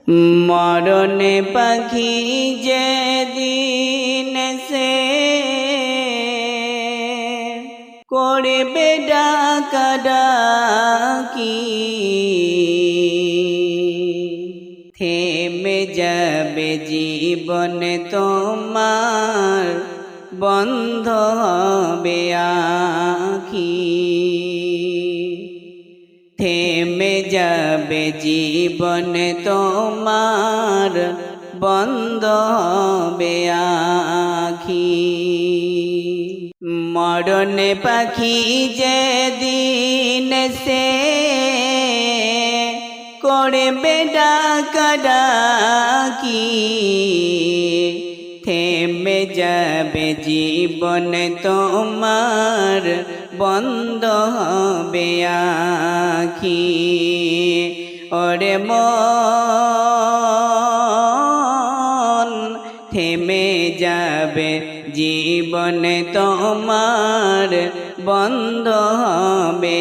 মরণে পাখি যেদিন সে করবে ডাকাডাকি, থেমে যাবে জীবন তোমার, বন্ধ হবে আখি। থেমে যাবে জীবন তোমার, বন্ধ হবে আখি। মরণে পাখি যেদিন সে করবে ডাকাডাকি, থেমে যাবে জীবন তোমার, বন্ধ হবে আখি। ওরে মন, থেমে যাবে জীবন তোমার, বন্ধ হবে